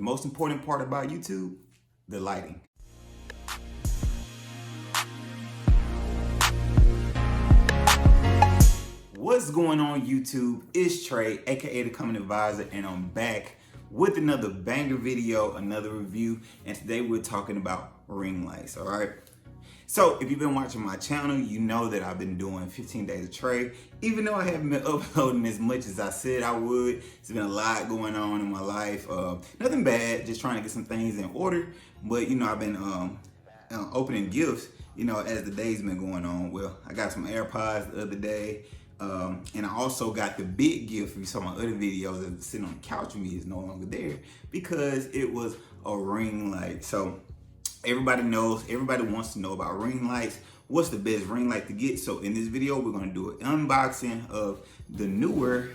most important part about YouTube, the lighting. What's going on YouTube? It's Trey, aka the Coming Advisor, and I'm back with another banger video, another review, and today we're talking about ring lights, all right? So if you've been watching my channel, you know that I've been doing 15 days of Trey, even though I haven't been uploading as much as I said I would. It's been a lot going on in my life. Nothing bad, just trying to get some things in order. But you know, I've been opening gifts, you know, as the day's been going on. Well, I got some AirPods the other day. And I also got the big gift. You saw my other videos that sitting on the couch with me is no longer there because it was a ring light. So everybody knows, everybody wants to know about ring lights. What's the best ring light to get? So in this video, we're gonna do an unboxing of the newer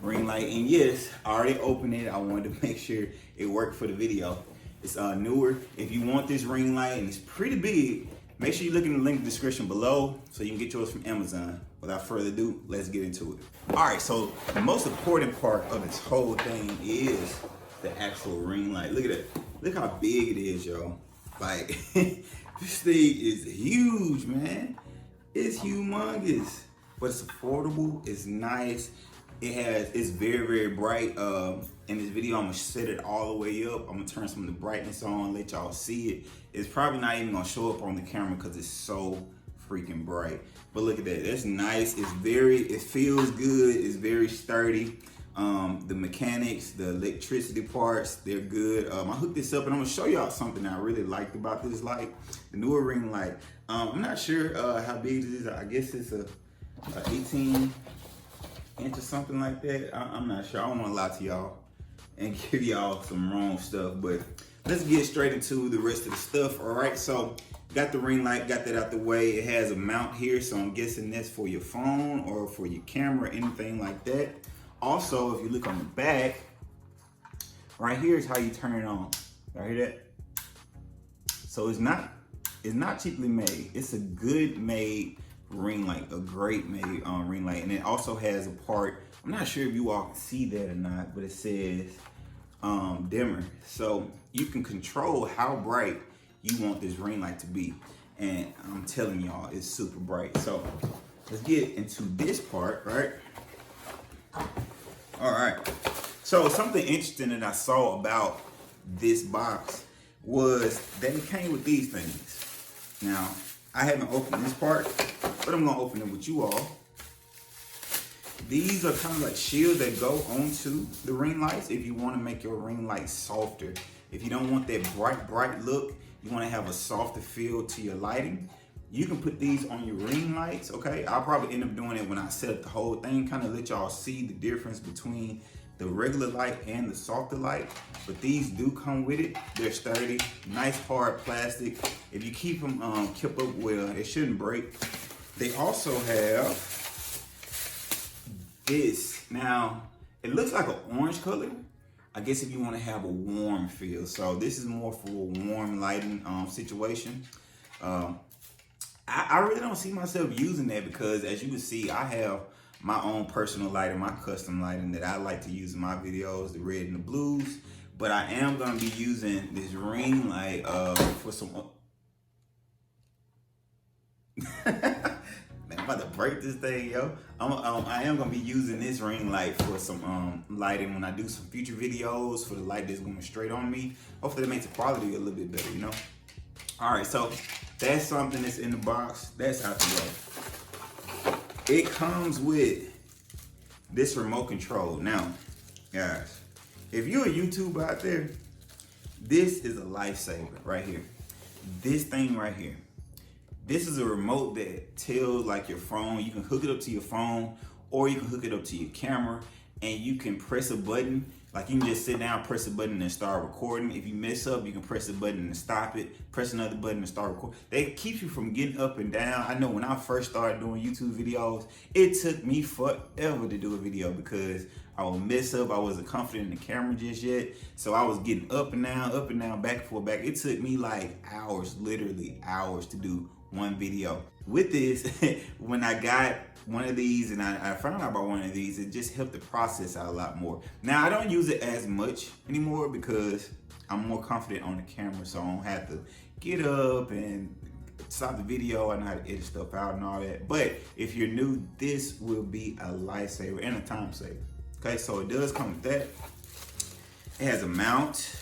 ring light. And yes, I already opened it. I wanted to make sure it worked for the video. It's newer. If you want this ring light, and it's pretty big, make sure you look in the link in the description below so you can get yours from Amazon. Without further ado, let's get into it. All right, so the most important part of this whole thing is the actual ring light. Look at it. Look how big it is, yo. Like, this thing is huge, man. It's humongous, but it's affordable. It's nice. It's very, very bright. In this video, I'm gonna set it all the way up. I'm gonna turn some of the brightness on, let y'all see it. It's probably not even gonna show up on the camera because it's so freaking bright. But look at that, that's nice. It feels good, it's very sturdy. The mechanics, the electricity parts, they're good. I hooked this up and I'm gonna show y'all something I really liked about this light, the newer ring light. I'm not sure how big it is. I guess it's a 18 inch or something like that. I'm not sure, I don't wanna lie to y'all and give y'all some wrong stuff, but let's get straight into the rest of the stuff, all right? So, got the ring light, got that out the way. It has a mount here, so I'm guessing that's for your phone or for your camera, anything like that. Also, if you look on the back, right here is how you turn it on. Y'all hear that? So it's not cheaply made. It's a good made ring light, a great made ring light. And it also has a part, I'm not sure if you all can see that or not, but it says dimmer. So you can control how bright you want this ring light to be. And I'm telling y'all, it's super bright. So let's get into this part, right? All right. So something interesting that I saw about this box was that it came with these things. Now, I haven't opened this part, but I'm gonna open it with you all. These are kind of like shields that go onto the ring lights if you want to make your ring light softer. If you don't want that bright look, you want to have a softer feel to your lighting, you can put these on your ring lights, okay? I'll probably end up doing it when I set up the whole thing, kind of let y'all see the difference between the regular light and the softer light. But these do come with it. They're sturdy, nice hard plastic. If you keep them kept up well, it shouldn't break. They also have this. Now, it looks like an orange color. I guess if you want to have a warm feel. So this is more for a warm lighting situation. I really don't see myself using that because as you can see, I have my own personal lighting, my custom lighting that I like to use in my videos, the red and the blues. But I am going to be using this ring light for some... Man, I'm about to break this thing, yo. I am gonna be using this ring light for some lighting when I do some future videos for the light that's going straight on me. Hopefully that makes the quality a little bit better, you know? All right, so that's something that's in the box. That's out the way. It comes with this remote control. Now, guys, if you're a YouTuber out there, this is a lifesaver right here. This thing right here. This is a remote that tells like your phone, you can hook it up to your phone or you can hook it up to your camera and you can press a button. Like you can just sit down, press a button and start recording. If you mess up, you can press a button and stop it, press another button and start recording. They keep you from getting up and down. I know when I first started doing YouTube videos, it took me forever to do a video because I would mess up. I wasn't confident in the camera just yet. So I was getting up and down, back and forth, back. It took me like hours, literally hours to do one video. with this, when I got one of these and I found out about one of these, it just helped the process out a lot more. Now I don't use it as much anymore because I'm more confident on the camera, so I don't have to get up and stop the video. I know how to edit stuff out and all that. But if you're new, this will be a lifesaver and a time saver. Okay, so it does come with that. It has a mount.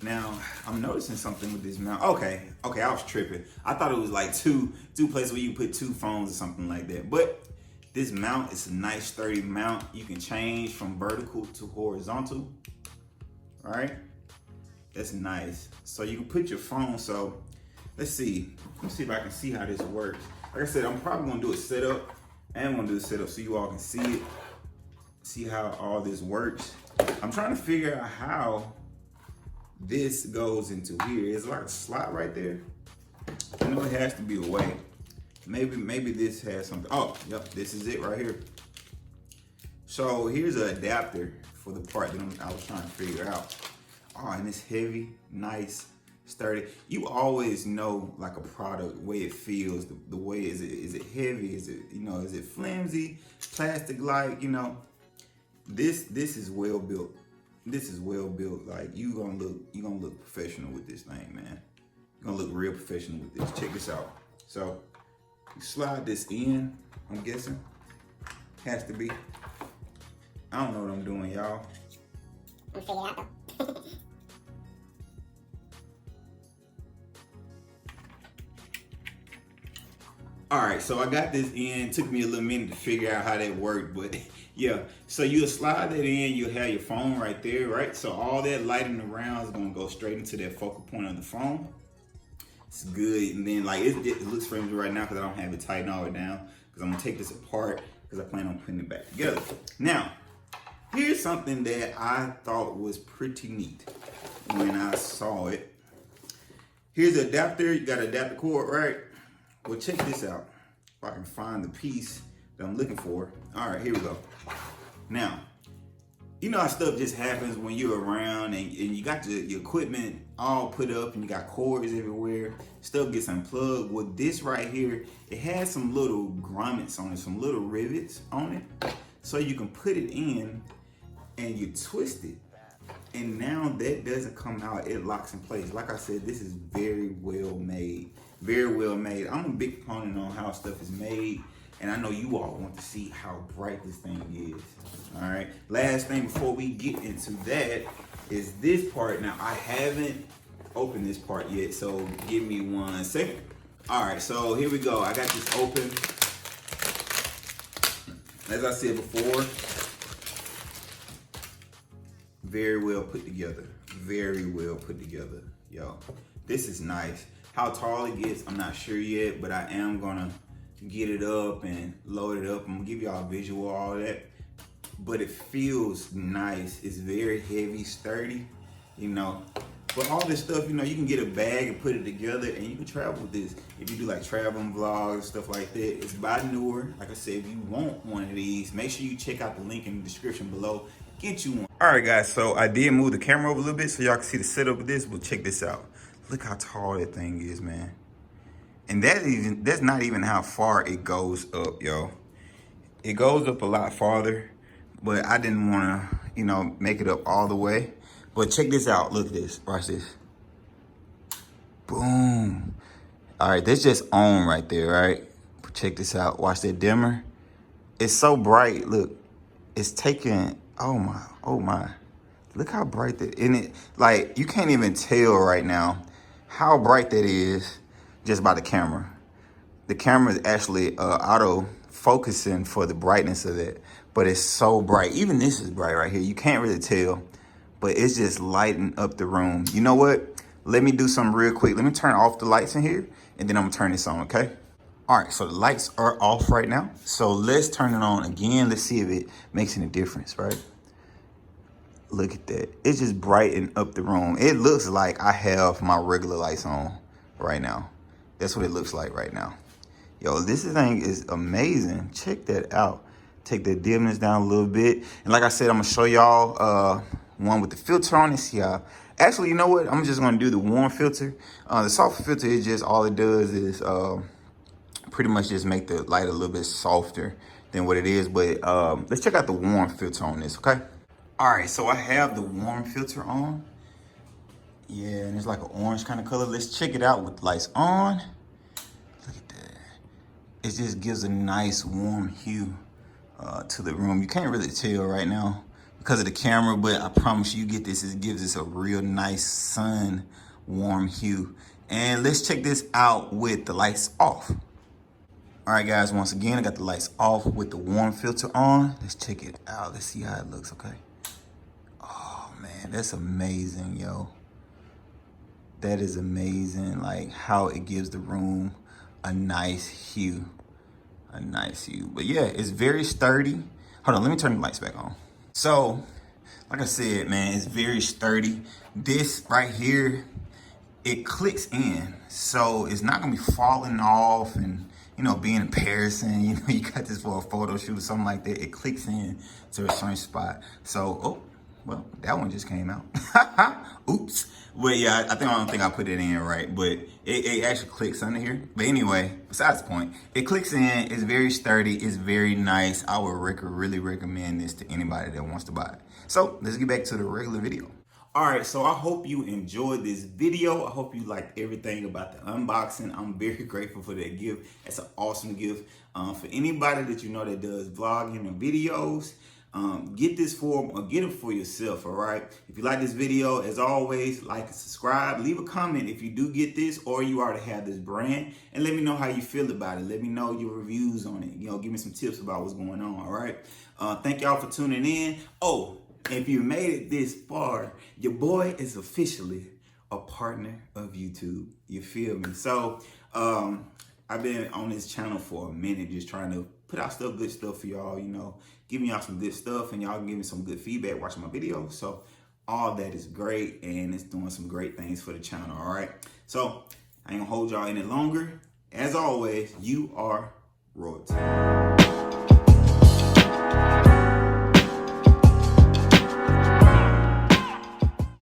Now, I'm noticing something with this mount. Okay, I was tripping. I thought it was like two places where you put two phones or something like that. But this mount is a nice sturdy mount. You can change from vertical to horizontal. All right, that's nice. So you can put your phone. So let's see. Let me see if I can see how this works. Like I said, I'm probably gonna do a setup. I am gonna do a setup so you all can see it. See how all this works. I'm trying to figure out how this goes into here. It's like a slot right there. I know it has to be a way. Maybe this has something. Oh, yep, this is it right here. So here's an adapter for the part that I was trying to figure out. Oh, and it's heavy, nice, sturdy. You always know like a product, way it feels, the way is it heavy? Is it, is it flimsy, plastic-like? This is well built. This is well built. Like you gonna look professional with this thing, man. You're gonna look real professional with this. Check this out. So you slide this in, I'm guessing. Has to be. I don't know what I'm doing, y'all. I'm figure it out though. All right, so I got this in. Took me a little minute to figure out how that worked, but yeah. So you'll slide that in, you'll have your phone right there, right? So all that lighting around is gonna go straight into that focal point of the phone. It's good, and then like it looks flimsy right now because I don't have it tightened all the way down because I'm gonna take this apart because I plan on putting it back together. Now, here's something that I thought was pretty neat when I saw it. Here's the adapter. You got an adapter cord, right? Well, check this out. If I can find the piece that I'm looking for. All right, here we go. Now, you know how stuff just happens when you're around and you got your equipment all put up and you got cords everywhere. Stuff gets unplugged. Well, this right here, it has some little grommets on it, some little rivets on it. So you can put it in and you twist it. And now that doesn't come out, it locks in place. Like I said, this is very well made. Very well made. I'm a big proponent on how stuff is made, and I know you all want to see how bright this thing is. All right. Last thing before we get into that is this part. Now, I haven't opened this part yet, so give me 1 second. All right, so here we go. I got this open. As I said before, very well put together. Very well put together, yo. This is nice. How tall it gets, I'm not sure yet, but I am gonna get it up and load it up. I'm gonna give y'all a visual, all that. But it feels nice. It's very heavy, sturdy, But all this stuff, you can get a bag and put it together and you can travel with this. If you do like traveling vlogs, stuff like that, it's by Newer. Like I said, if you want one of these, make sure you check out the link in the description below. Get you one. All right, guys, so I did move the camera over a little bit so y'all can see the setup of this, but check this out. Look how tall that thing is, man. And that's not even how far it goes up, yo. It goes up a lot farther, but I didn't want to, make it up all the way. But check this out. Look at this. Watch this. Boom. All right, that's just on right there, right? But check this out. Watch that dimmer. It's so bright. Look, it's taking, oh my. Look how bright that, and it, like, you can't even tell right now how bright that is just by the camera. The camera is actually auto focusing for the brightness of that, but it's so bright. Even this is bright right here. You can't really tell, but it's just lighting up the room. You know what? Let me do something real quick. Let me turn off the lights in here, and then I'm gonna turn this on, okay? All right, so the lights are off right now. So let's turn it on again. Let's see if it makes any difference, right? Look at that. It's just brighten up the room. It looks like I have my regular lights on right now. That's what it looks like right now. Yo, this thing is amazing. Check that out. Take the dimness down a little bit. And like I said, I'm gonna show y'all one with the filter on it. See how, actually, you know what? I'm just gonna do the warm filter. The soft filter is just, all it does is pretty much just make the light a little bit softer than what it is. But let's check out the warm filter on this, okay? All right, so I have the warm filter on. Yeah, and it's like an orange kind of color. Let's check it out with the lights on. Look at that. It just gives a nice warm hue to the room. You can't really tell right now because of the camera, but I promise you get this, it gives us a real nice sun warm hue. And let's check this out with the lights off. All right, guys, once again, I got the lights off with the warm filter on. Let's check it out. Let's see how it looks, okay? Oh, man, that's amazing, yo. That is amazing, like how it gives the room a nice hue. A nice hue. But yeah, it's very sturdy. Hold on, let me turn the lights back on. So, like I said, man, it's very sturdy. This right here, it clicks in. So it's not gonna be falling off and, you know, being embarrassing. You know, you got this for a photo shoot or something like that. It clicks in to a certain spot. So, oh, well, that one just came out. Oops. But yeah, I don't think I put it in right, but it actually clicks under here. But anyway, besides the point, it clicks in, it's very sturdy, it's very nice. I would really recommend this to anybody that wants to buy it. So let's get back to the regular video. All right, so I hope you enjoyed this video. I hope you liked everything about the unboxing. I'm very grateful for that gift. It's an awesome gift. For anybody that you know that does vlogging or videos, get this for them or get them for yourself, all right? If you like this video, as always, like and subscribe. Leave a comment if you do get this or you already have this brand, and let me know how you feel about it. Let me know your reviews on it. You know, give me some tips about what's going on, all right? Thank y'all for tuning in. Oh, if you made it this far, your boy is officially a partner of YouTube. You feel me? So, I've been on this channel for a minute just trying to put out good stuff for y'all, you know, giving y'all some good stuff, and y'all can give me some good feedback watching my videos. So all that is great, and it's doing some great things for the channel, all right? So I ain't gonna hold y'all any longer. As always, you are royalty.